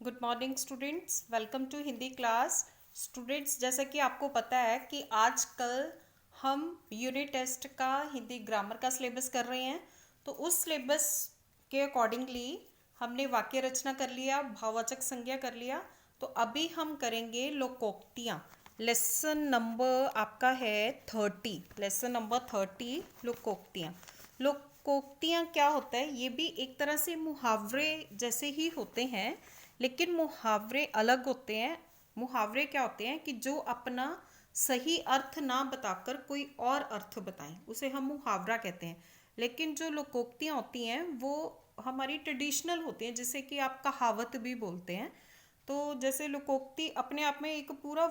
Good morning students, welcome to Hindi class. Students, जैसा कि आपको पता है कि आजकल हम यूनिट टेस्ट का हिंदी ग्रामर का सिलेबस कर रहे हैं। तो उस सिलेबस के अकॉर्डिंगली हमने वाक्य रचना कर लिया, भाववाचक संज्ञा कर लिया। तो अभी हम करेंगे लोकोक्तियाँ। लेसन नंबर आपका है 30। Lesson number 30 लोकोक्तियाँ। लोकोक्तियाँ क्या होता है? ये भी एक तरह से मुहावरे जैसे ही होते हैं, लेकिन मुहावरे अलग होते हैं। मुहावरे क्या होते हैं कि जो अपना सही अर्थ ना बताकर कोई और अर्थ बताएं, उसे हम मुहावरा कहते हैं। लेकिन जो लोकोक्तियाँ होती हैं वो हमारी ट्रेडिशनल होती हैं, जिसे कि आप कहावत भी बोलते हैं। तो जैसे लोकोक्ति अपने आप में एक पूरा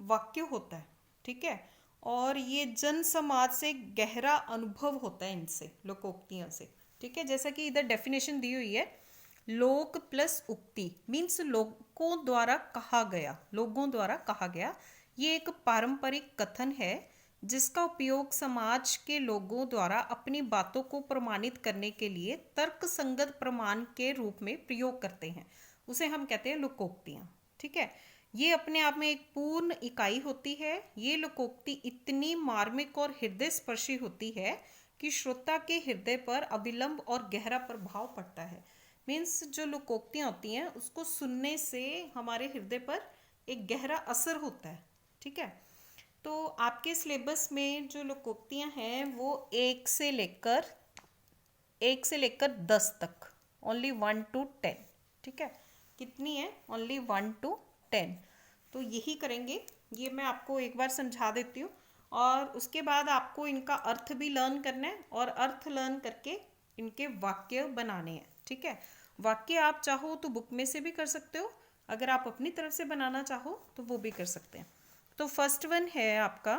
वाक्य होता है, ठीक है। और ये जन समाज से गहरा अनुभव होता है इनसे, लोकोक्तियों से, ठीक है। जैसा कि इधर डेफिनेशन दी हुई है, लोक प्लस उक्ति मीन्स लोगों द्वारा कहा गया, लोगों द्वारा कहा गया। ये एक पारंपरिक कथन है जिसका उपयोग समाज के लोगों द्वारा अपनी बातों को प्रमाणित करने के लिए तर्क संगत प्रमाण के रूप में प्रयोग करते हैं। उसे हम कहते हैं लोकोक्तियाँ, ठीक है। ये अपने आप में एक पूर्ण इकाई होती है। ये लोकोक्ति इतनी मार्मिक और हृदय स्पर्शी होती है कि श्रोता के हृदय पर अविलंब और गहरा प्रभाव पड़ता है। मीन्स जो लोकोक्तियाँ होती हैं उसको सुनने से हमारे हृदय पर एक गहरा असर होता है, ठीक है। तो आपके सिलेबस में जो लोकोक्तियाँ हैं वो एक से लेकर 10 तक, ओनली 1 to 10, ठीक है। कितनी है? Only 1 to 10। तो यही करेंगे। ये मैं आपको एक बार समझा देती हूँ और उसके बाद आपको इनका अर्थ भी लर्न करना है और अर्थ लर्न करके इनके वाक्य बनाने हैं, ठीक है। वाक्य आप चाहो तो बुक में से भी कर सकते हो, अगर आप अपनी तरफ से बनाना चाहो तो वो भी कर सकते हैं। तो फर्स्ट वन है आपका,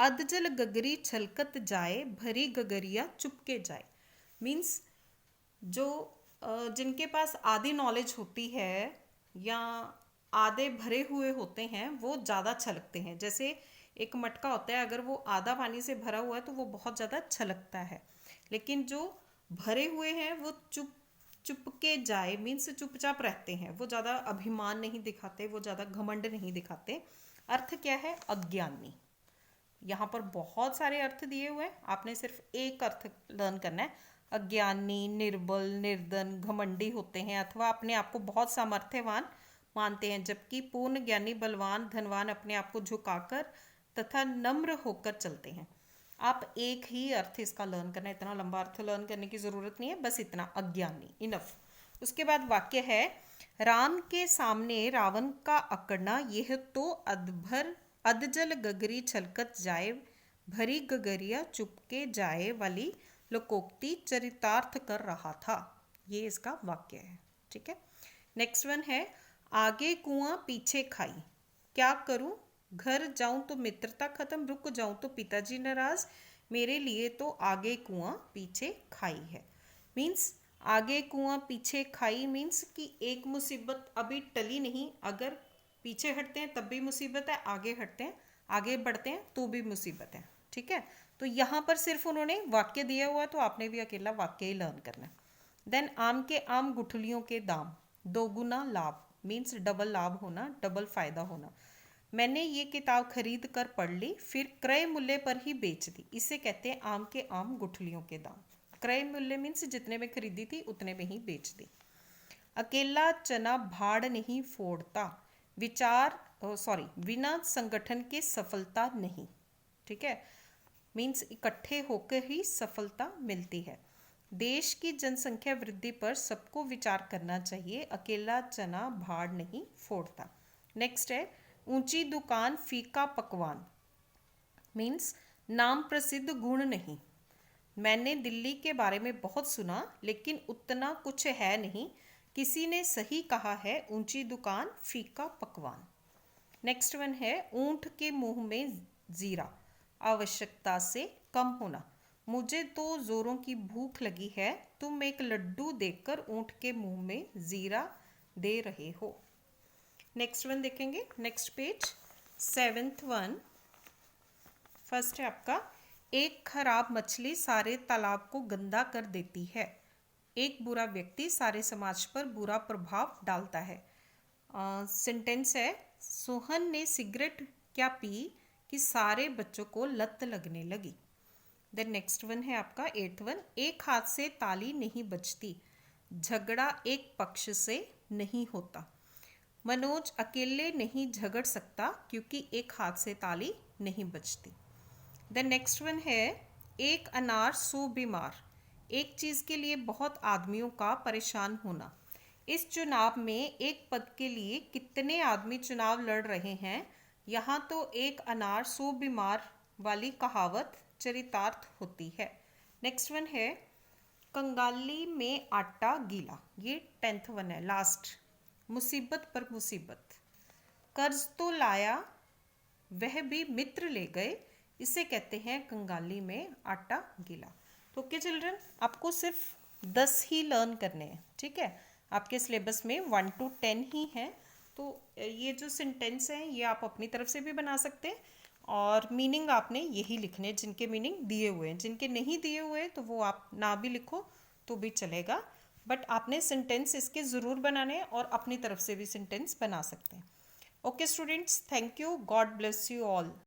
अधजल गगरी छलकत जाए, भरी गगरिया चुपके जाए। मीन्स जो जिनके पास आधी नॉलेज होती है या आधे भरे हुए होते हैं वो ज़्यादा छलकते हैं। जैसे एक मटका होता है, अगर वो आधा पानी से भरा हुआ है तो वो बहुत ज़्यादा छलकता है। लेकिन जो भरे हुए हैं वो चुपके जाए मीन्स चुपचाप रहते हैं, वो ज़्यादा अभिमान नहीं दिखाते, वो ज़्यादा घमंड नहीं दिखाते। अर्थ क्या है? अज्ञानी। यहाँ पर बहुत सारे अर्थ दिए हुए हैं, आपने सिर्फ एक अर्थ लर्न करना है। अज्ञानी, निर्बल, निर्धन, घमंडी होते हैं अथवा अपने आप को बहुत सामर्थ्यवान मानते हैं, जबकि पूर्ण ज्ञानी, बलवान, धनवान अपने आप को झुकाकर तथा नम्र होकर चलते हैं। आप एक ही अर्थ इसका लर्न करना है, इतना लंबा अर्थ लर्न करने की ज़रूरत नहीं है, बस इतना, अज्ञानी, इनफ। उसके बाद वाक्य है, राम के सामने रावण का अकड़ना, यह तो अधजल गगरी छलकत जाए, भरी गगरिया चुपके जाए वाली लोकोक्ति चरितार्थ कर रहा था। ये इसका वाक्य है, ठीक है। नेक्स्ट वन है, आगे कुआं पीछे खाई, क्या करूं? घर जाऊं तो मित्रता खत्म, रुक जाऊं तो पिताजी नाराज, मेरे लिए तो आगे कुआं पीछे खाई है। मीन्स आगे कुआं पीछे खाई मीन्स कि एक मुसीबत अभी टली नहीं, अगर पीछे हटते हैं तब भी मुसीबत है, आगे हटते हैं, आगे बढ़ते हैं तो भी मुसीबत है, ठीक है। तो यहाँ पर सिर्फ उन्होंने वाक्य दिया हुआ, तो आपने भी अकेला वाक्य ही लर्न करना है। देन आम के आम गुठलियों के दाम, दोगुना लाभ मीन्स डबल लाभ होना, डबल फायदा होना। मैंने ये किताब खरीद कर पढ़ ली, फिर क्रय मूल्य पर ही बेच दी, इसे कहते हैं आम के आम गुठलियों के दाम। क्रय मूल्य मीन्स जितने में खरीदी थी उतने में ही बेच दी। अकेला चना भाड़ नहीं फोड़ता, बिना संगठन के सफलता नहीं, ठीक है। मीन्स इकट्ठे होकर ही सफलता मिलती है। देश की जनसंख्या वृद्धि पर सबको विचार करना चाहिए, अकेला चना भाड़ नहीं फोड़ता। नेक्स्ट है, ऊंची दुकान फीका पकवान मीन्स नाम प्रसिद्ध गुण नहीं। मैंने दिल्ली के बारे में बहुत सुना लेकिन उतना कुछ है नहीं, किसी ने सही कहा है, ऊंची दुकान फीका पकवान। नेक्स्ट वन है, ऊंट के मुंह में जीरा, आवश्यकता से कम होना। मुझे तो जोरों की भूख लगी है, तुम एक लड्डू देकर ऊंट के मुंह में जीरा दे रहे हो। नेक्स्ट वन देखेंगे, next page, 7th one. First है आपका, एक खराब मछली सारे तालाब को गंदा कर देती है। एक बुरा व्यक्ति सारे समाज पर बुरा प्रभाव डालता है। सेंटेंस है, सोहन ने सिगरेट क्या पी कि सारे बच्चों को लत लगने लगी। देन नेक्स्ट वन है आपका 8th वन, एक हाथ से ताली नहीं बजती, झगड़ा एक पक्ष से नहीं होता। मनोज अकेले नहीं झगड़ सकता क्योंकि एक हाथ से ताली नहीं बजती। देन नेक्स्ट वन है, एक अनार 100 बीमार, एक चीज़ के लिए बहुत आदमियों का परेशान होना। इस चुनाव में एक पद के लिए कितने आदमी चुनाव लड़ रहे हैं, यहाँ तो एक अनार 100 बीमार वाली कहावत चरितार्थ होती है। नेक्स्ट वन है, कंगाली में आटा गीला, ये 10th वन है, लास्ट। मुसीबत पर मुसीबत, कर्ज तो लाया वह भी मित्र ले गए, इसे कहते हैं कंगाली में आटा गीला। तो ओके चिल्ड्रन, आपको सिर्फ 10 ही लर्न करने हैं, ठीक है। आपके सिलेबस में 1 to 10 ही हैं। तो ये जो सेंटेंस हैं ये आप अपनी तरफ से भी बना सकते हैं और मीनिंग आपने यही लिखने हैं जिनके मीनिंग दिए हुए हैं। जिनके नहीं दिए हुए तो वो आप ना भी लिखो तो भी चलेगा, बट आपने सेंटेंस इसके ज़रूर बनाने हैं और अपनी तरफ से भी सेंटेंस बना सकते हैं। Okay students, thank you, God bless you all.